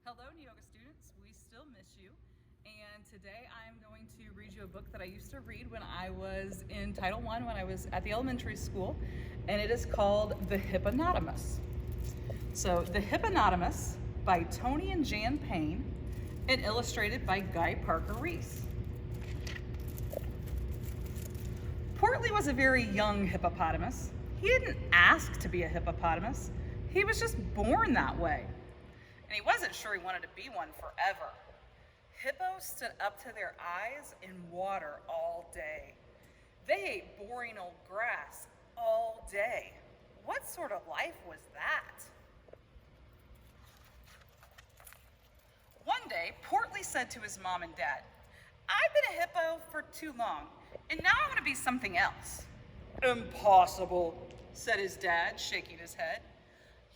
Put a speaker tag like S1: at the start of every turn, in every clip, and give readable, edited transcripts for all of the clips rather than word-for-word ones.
S1: Hello, Neoga students. We still miss you. And today I'm going to read you a book that I used to read when I was in Title I when I was at the elementary school, and it is called The Hippo-not-amus. So, The Hippo-not-amus by Tony and Jan Payne and illustrated by Guy Parker Reese. Portly was a very young hippopotamus. He didn't ask to be a hippopotamus. He was just born that way. And he wasn't sure he wanted to be one forever. Hippos stood up to their eyes in water all day. They ate boring old grass all day. What sort of life was that? One day, Portly said to his mom and dad, "I've been a hippo for too long, and now I want to be something else." "Impossible," said his dad, shaking his head.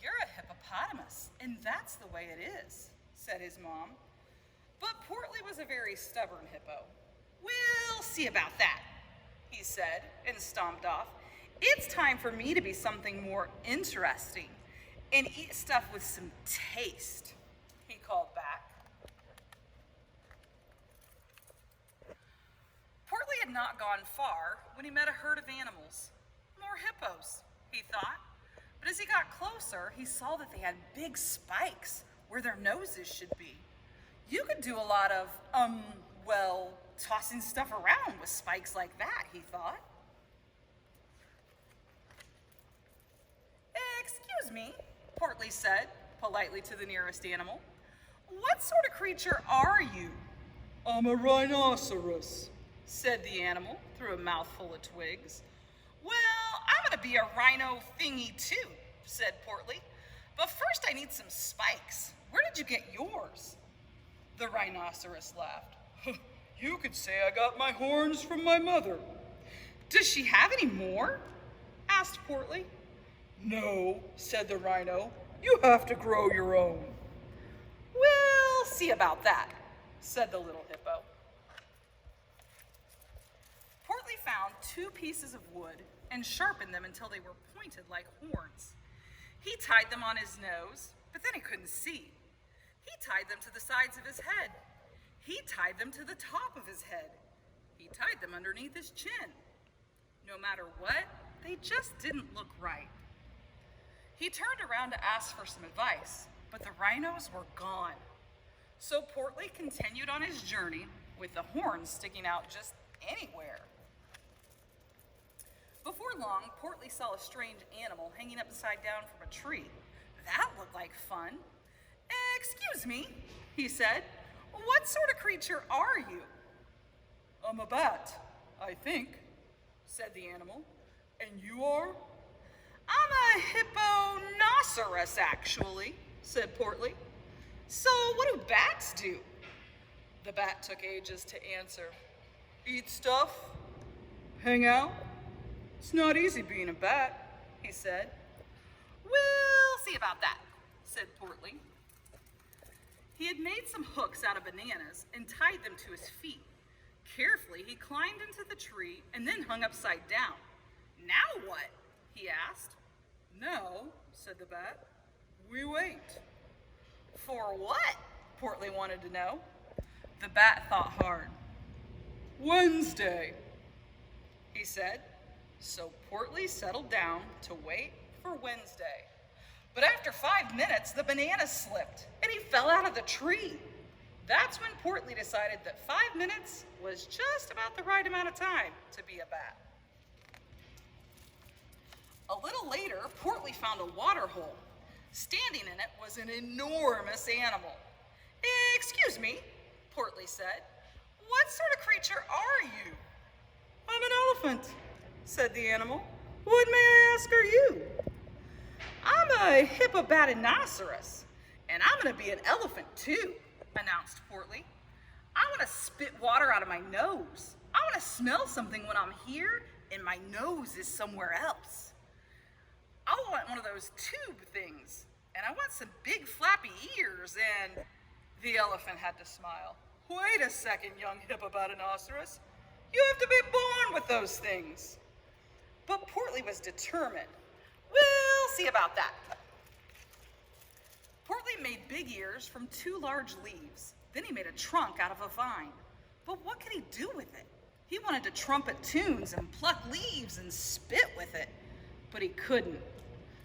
S1: "You're a hippopotamus, and that's the way it is," said his mom. But Portly was a very stubborn hippo. "We'll see about that," he said, and stomped off. "It's time for me to be something more interesting and eat stuff with some taste," he called back. Portly had not gone far when he met a herd of animals. More hippos, he thought. But as he got closer, he saw that they had big spikes where their noses should be. You could do a lot of, tossing stuff around with spikes like that, he thought. "Excuse me," Portly said politely to the nearest animal. "What sort of creature are you?" "I'm a rhinoceros," said the animal through a mouthful of twigs. "Well, I'm going to be a rhino thingy too," said Portly. "But first I need some spikes. Where did you get yours?" The rhinoceros laughed. "You could say I got my horns from my mother." "Does she have any more?" asked Portly. "No," said the rhino. "You have to grow your own." "We'll see about that," said the little hippo. Portly found 2 pieces of wood and sharpened them until they were pointed like horns. He tied them on his nose, but then he couldn't see. He tied them to the sides of his head. He tied them to the top of his head. He tied them underneath his chin. No matter what, they just didn't look right. He turned around to ask for some advice, but the rhinos were gone. So Portly continued on his journey with the horns sticking out just anywhere. Before long, Portly saw a strange animal hanging upside down from a tree. That looked like fun. "Excuse me," he said. "What sort of creature are you?" "I'm a bat, I think," said the animal. "And you are?" "I'm a hippo-noceros, actually," said Portly. "So what do bats do?" The bat took ages to answer. "Eat stuff, hang out. It's not easy being a bat," he said. "We'll see about that," said Portly. He had made some hooks out of bananas and tied them to his feet. Carefully, he climbed into the tree and then hung upside down. "Now what?" he asked. "Now," said the bat, "we wait." "For what?" Portly wanted to know. The bat thought hard. "Wednesday," he said. So Portly settled down to wait for Wednesday. But after 5 minutes, the banana slipped and he fell out of the tree. That's when Portly decided that 5 minutes was just about the right amount of time to be a bat. A little later, Portly found a water hole. Standing in it was an enormous animal. "Excuse me," Portly said. "What sort of creature are you?" "I'm an elephant," said the animal. "What, may I ask, are you?" "I'm a hippopotamus, and I'm going to be an elephant too," announced Portly. "I want to spit water out of my nose. I want to smell something when I'm here and my nose is somewhere else. I want one of those tube things, and I want some big flappy ears and..." The elephant had to smile. "Wait a second, young hippopotamus. You have to be born with those things." But Portly was determined. "We'll see about that." Portly made big ears from 2 large leaves. Then he made a trunk out of a vine. But what could he do with it? He wanted to trumpet tunes and pluck leaves and spit with it, but he couldn't.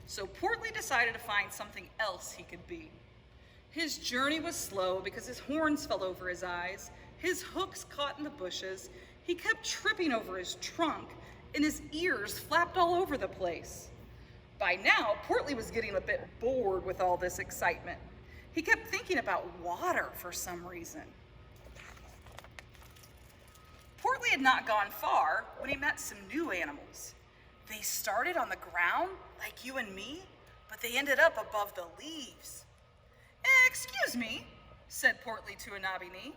S1: So Portly decided to find something else he could be. His journey was slow because his horns fell over his eyes, his hooks caught in the bushes, he kept tripping over his trunk, and his ears flapped all over the place. By now, Portly was getting a bit bored with all this excitement. He kept thinking about water for some reason. Portly had not gone far when he met some new animals. They started on the ground, like you and me, but they ended up above the leaves. "Excuse me," said Portly to a knobby knee.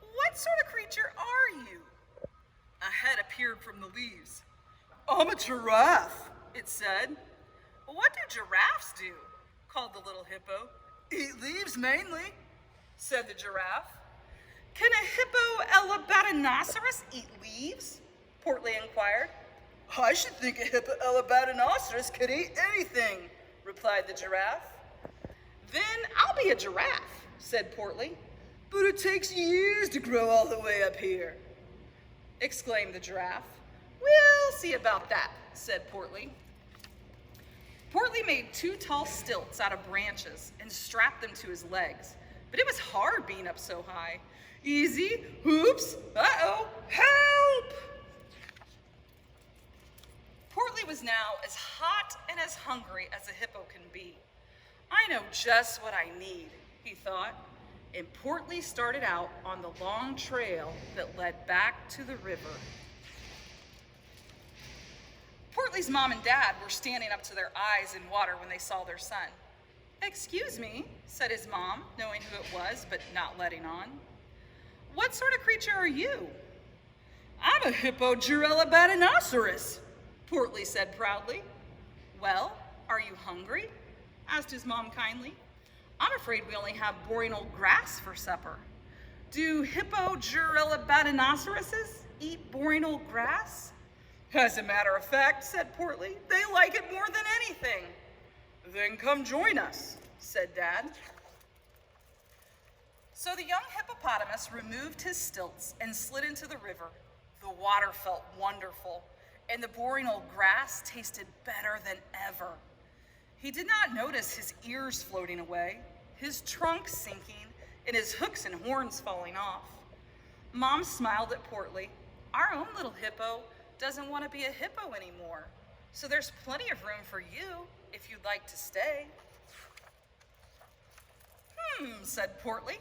S1: "What sort of creature are you?" A head appeared from the leaves. "I'm a giraffe," it said. "What do giraffes do?" called the little hippo. "Eat leaves mainly," said the giraffe. "Can a hippo-elebadanosaurus eat leaves?" Portly inquired. "I should think a hippo-elebadanosaurus could eat anything," replied the giraffe. "Then I'll be a giraffe," said Portly. "But it takes years to grow all the way up here," exclaimed the giraffe. "We'll see about that," said Portly. Portly made 2 tall stilts out of branches and strapped them to his legs, but it was hard being up so high. "Easy, oops, uh-oh, help!" Portly was now as hot and as hungry as a hippo can be. "I know just what I need," he thought, and Portly started out on the long trail that led back to the river. Portly's mom and dad were standing up to their eyes in water when they saw their son. "Excuse me," said his mom, knowing who it was, but not letting on. "What sort of creature are you?" "I'm a hippo-elebadanosaurus," Portly said proudly. "Well, are you hungry?" asked his mom kindly. "I'm afraid we only have boring old grass for supper." "Do hippo-elebadanosauruses eat boring old grass?" "As a matter of fact," said Portly, "they like it more than anything." "Then come join us," said Dad. So the young hippopotamus removed his stilts and slid into the river. The water felt wonderful, and the boring old grass tasted better than ever. He did not notice his ears floating away, his trunk sinking, and his hooks and horns falling off. Mom smiled at Portly. "Our own little hippo doesn't want to be a hippo anymore, so there's plenty of room for you if you'd like to stay." Said Portly,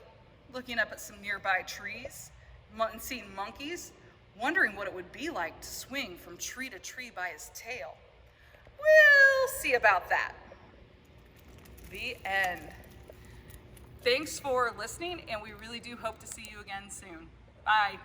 S1: looking up at some nearby trees and seeing monkeys, wondering what it would be like to swing from tree to tree by his tail. We'll see about that. The end. Thanks for listening, and we really do hope to see you again soon. Bye.